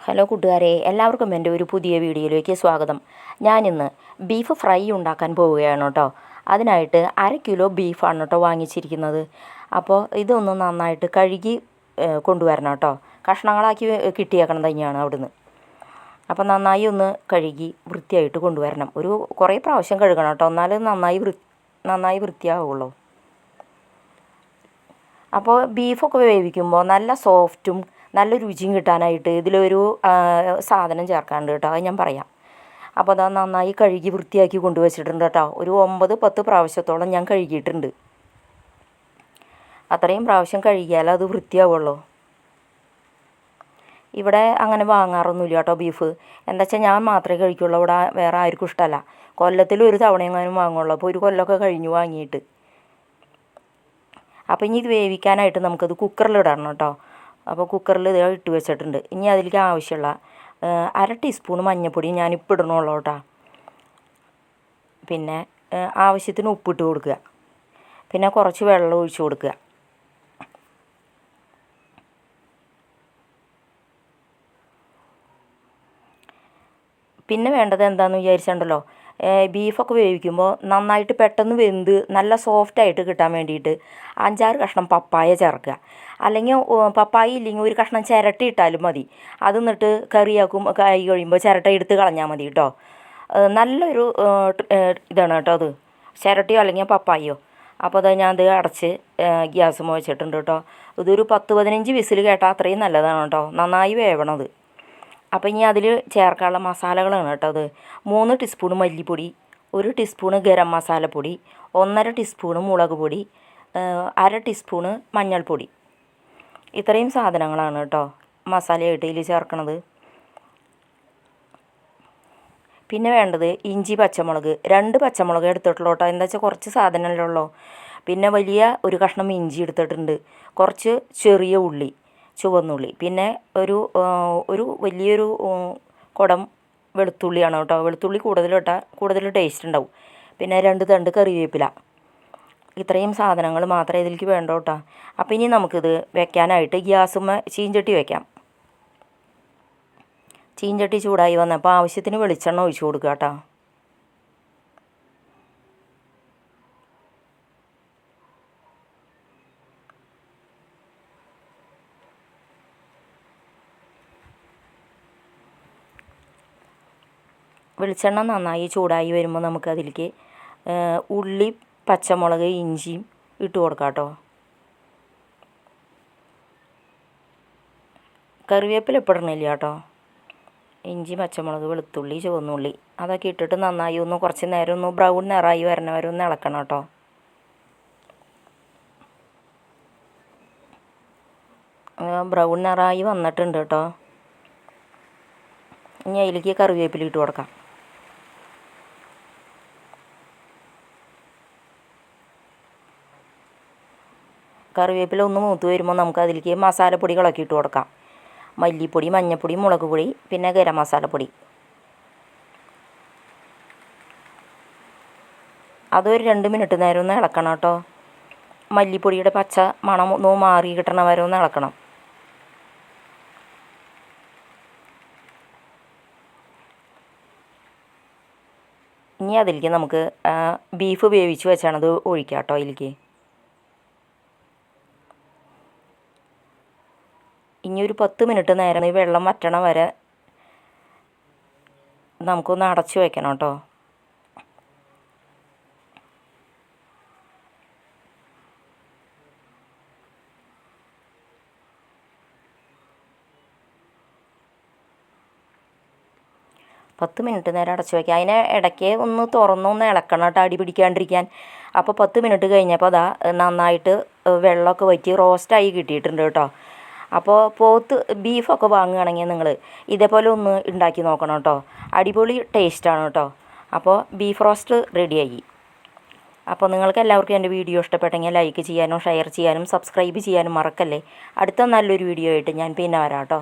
Hello കൂട്ടുകാരെ, എല്ലാവർക്കും എൻ്റെ ഒരു പുതിയ വീഡിയോയിലേക്ക് സ്വാഗതം. ഞാനിന്ന് ബീഫ് ഫ്രൈ ഉണ്ടാക്കാൻ പോവുകയാണ് കേട്ടോ. അതിനായിട്ട് 1/2 കിലോ ബീഫാണ് കേട്ടോ വാങ്ങിച്ചിരിക്കുന്നത്. അപ്പോൾ ഇതൊന്ന് നന്നായിട്ട് കഴുകി കൊണ്ടുവരണം കേട്ടോ. കഷ്ണങ്ങളാക്കി കിട്ടിയേക്കണം തന്നെയാണ് അവിടുന്ന്. അപ്പോൾ നന്നായി ഒന്ന് കഴുകി വൃത്തിയായിട്ട് കൊണ്ടുവരണം. കുറേ പ്രാവശ്യം കഴുകണം കേട്ടോ, എന്നാലും നന്നായി വൃത്തിയാവുള്ളൂ. അപ്പോൾ ബീഫൊക്കെ വേവിക്കുമ്പോൾ നല്ല സോഫ്റ്റും നല്ല രുചിയും കിട്ടാനായിട്ട് ഇതിലൊരു സാധനം ചേർക്കാനുണ്ട് കേട്ടോ, അത് ഞാൻ പറയാം. അപ്പോൾ അത് നന്നായി കഴുകി വൃത്തിയാക്കി കൊണ്ടുവച്ചിട്ടുണ്ട് കേട്ടോ. ഒരു 9-10 പ്രാവശ്യത്തോളം ഞാൻ കഴുകിയിട്ടുണ്ട്. അത്രയും പ്രാവശ്യം കഴുകിയാൽ അത് വൃത്തിയാവുള്ളൂ. ഇവിടെ അങ്ങനെ വാങ്ങാറൊന്നുമില്ല കേട്ടോ ബീഫ്. എന്താ വെച്ചാൽ ഞാൻ മാത്രമേ കഴിക്കുള്ളൂ, ഇവിടെ വേറെ ആർക്കും ഇഷ്ടമല്ല. കൊല്ലത്തിൽ ഒരു തവണയെങ്ങാനും വാങ്ങുള്ളൂ. അപ്പോൾ ഒരു കൊല്ലമൊക്കെ കഴിഞ്ഞു വാങ്ങിയിട്ട്. അപ്പോൾ ഇനി ഇത് വേവിക്കാനായിട്ട് നമുക്കത് കുക്കറിലിടണം കേട്ടോ. അപ്പോൾ കുക്കറിൽ ഇത് ഇട്ട് വെച്ചിട്ടുണ്ട്. ഇനി അതിലേക്ക് ആവശ്യമുള്ള 1/2 ടീസ്പൂൺ മഞ്ഞൾപ്പൊടി ഞാനിപ്പോൾ ഇടണുള്ളൂ കേട്ടോ. പിന്നെ ആവശ്യത്തിന് ഉപ്പിട്ട് കൊടുക്കുക. പിന്നെ കുറച്ച് വെള്ളം ഒഴിച്ച് കൊടുക്കുക. പിന്നെ വേണ്ടത് എന്താണെന്ന് വിചാരിച്ചിട്ടുണ്ടല്ലോ, ബീഫൊക്കെ വേവിക്കുമ്പോൾ നന്നായിട്ട് പെട്ടെന്ന് വെന്ത് നല്ല സോഫ്റ്റായിട്ട് കിട്ടാൻ വേണ്ടിയിട്ട് 5-6 കഷ്ണം പപ്പായ ചേർക്കുക. അല്ലെങ്കിൽ പപ്പായ ഇല്ലെങ്കിൽ ഒരു കഷ്ണം ചിരട്ട ഇട്ടാലും മതി. അത് എന്നിട്ട് കറിയാക്കും കൈ കഴിയുമ്പോൾ ചിരട്ട എടുത്ത് കളഞ്ഞാൽ മതി കേട്ടോ. നല്ലൊരു ഇതാണ് കേട്ടോ അത്, ചിരട്ടയോ അല്ലെങ്കിൽ പപ്പായയോ. അപ്പോൾ ഞാനത് അടച്ച് ഗ്യാസ് വെച്ചിട്ടുണ്ട് കേട്ടോ. ഇതൊരു 10-15 വിസിൽ കേട്ടാൽ അത്രയും നല്ലതാണ് കേട്ടോ. നന്നായി വേവണത്. അപ്പോൾ ഇനി അതിൽ ചേർക്കാനുള്ള മസാലകളാണ് കേട്ടോ അത്. 3 ടീസ്പൂൺ മല്ലിപ്പൊടി, 1 ടീസ്പൂൺ ഗരം മസാലപ്പൊടി, 1.5 ടീസ്പൂൺ മുളക് പൊടി, 1/2 ടീസ്പൂൺ മഞ്ഞൾപ്പൊടി. ഇത്രയും സാധനങ്ങളാണ് കേട്ടോ മസാലയായിട്ട് ഇതിൽ ചേർക്കണത്. പിന്നെ വേണ്ടത് ഇഞ്ചി, പച്ചമുളക്. 2 പച്ചമുളക് എടുത്തിട്ടുള്ളൂ കേട്ടോ. എന്താ വെച്ചാൽ കുറച്ച് സാധനമല്ലേ ഉള്ളൂ. പിന്നെ വലിയ ഒരു കഷ്ണം ഇഞ്ചി എടുത്തിട്ടുണ്ട്. കുറച്ച് ചെറിയ ഉള്ളി, ചുവന്നുള്ളി. പിന്നെ ഒരു വലിയൊരു കുടം വെളുത്തുള്ളിയാണ് കേട്ടോ. വെളുത്തുള്ളി കൂടുതൽ ടേസ്റ്റ് ഉണ്ടാവും. പിന്നെ 2 തണ്ട് കറിവേപ്പില. ഇത്രയും സാധനങ്ങൾ മാത്രമേ ഇതിലേക്ക് വേണ്ട കേട്ടോ. അപ്പോൾ ഇനി നമുക്കിത് വെക്കാനായിട്ട് ഗ്യാസുമ്മ ചീഞ്ചട്ടി വെക്കാം. ചീഞ്ചട്ടി ചൂടായി വന്നപ്പോൾ ആവശ്യത്തിന് വെളിച്ചെണ്ണ ഒഴിച്ച് കൊടുക്കുക കേട്ടോ. വെളിച്ചെണ്ണ നന്നായി ചൂടായി വരുമ്പോൾ നമുക്കതിലേക്ക് ഉള്ളി, പച്ചമുളക്, ഇഞ്ചിയും ഇട്ട് കൊടുക്കാം കേട്ടോ. കറിവേപ്പില ഇപ്പിടണില്ല കേട്ടോ. ഇഞ്ചി, പച്ചമുളക്, വെളുത്തുള്ളി, ചുവന്നുള്ളി അതൊക്കെ ഇട്ടിട്ട് നന്നായി കുറച്ച് നേരം ബ്രൗൺ നിറായി വരണ വരെ ഇളക്കണം കേട്ടോ. ബ്രൗൺ നിറായി വന്നിട്ടുണ്ട് കേട്ടോ. ഇനി അതിലേക്ക് കറിവേപ്പില ഇട്ട് കൊടുക്കാം. കറിവേപ്പില മൂത്ത് വരുമ്പോൾ നമുക്ക് അതിലേക്ക് മസാലപ്പൊടികളൊക്കെ ഇട്ട് കൊടുക്കാം. മല്ലിപ്പൊടി, മഞ്ഞൾപ്പൊടി, മുളക് പൊടി, പിന്നെ ഗരം മസാലപ്പൊടി. അതൊരു 2 മിനിറ്റ് നേരം ഇളക്കണം കേട്ടോ. മല്ലിപ്പൊടിയുടെ പച്ച മണം മാറി കിട്ടണ വരെ ഇളക്കണം. ഇനി അതിലേക്ക് നമുക്ക് ബീഫ് വേവിച്ച് വെച്ചാണത് ഒഴിക്കാം കേട്ടോ. അതിലേക്ക് ഇനി ഒരു 10 മിനിറ്റ് നേരം ഈ വെള്ളം വറ്റണ വരെ നമുക്കൊന്ന് അടച്ചു വയ്ക്കണം കേട്ടോ. പത്ത് മിനിറ്റ് നേരം അടച്ചു വയ്ക്കുക. അതിനെ ഇടയ്ക്ക് തുറന്നൊന്ന് ഇളക്കണം കേട്ടോ, അടി പിടിക്കാണ്ടിരിക്കാൻ. അപ്പോൾ 10 മിനിറ്റ് കഴിഞ്ഞപ്പോൾ നന്നായിട്ട് വെള്ളമൊക്കെ വറ്റി റോസ്റ്റായി കിട്ടിയിട്ടുണ്ട് കേട്ടോ. അപ്പോൾ ബീഫൊക്കെ വാങ്ങുകയാണെങ്കിൽ നിങ്ങൾ ഇതേപോലെ ഒന്ന് ഉണ്ടാക്കി നോക്കണം കേട്ടോ. അടിപൊളി ടേസ്റ്റാണ് കേട്ടോ. അപ്പോൾ ബീഫ് റോസ്റ്റ് റെഡിയായി. അപ്പോൾ നിങ്ങൾക്ക് എല്ലാവർക്കും എൻ്റെ വീഡിയോ ഇഷ്ടപ്പെട്ടെങ്കിൽ ലൈക്ക് ചെയ്യാനും ഷെയർ ചെയ്യാനും സബ്സ്ക്രൈബ് ചെയ്യാനും മറക്കല്ലേ. അടുത്ത നല്ലൊരു വീഡിയോ ആയിട്ട് ഞാൻ പിന്നെ വരാം കേട്ടോ.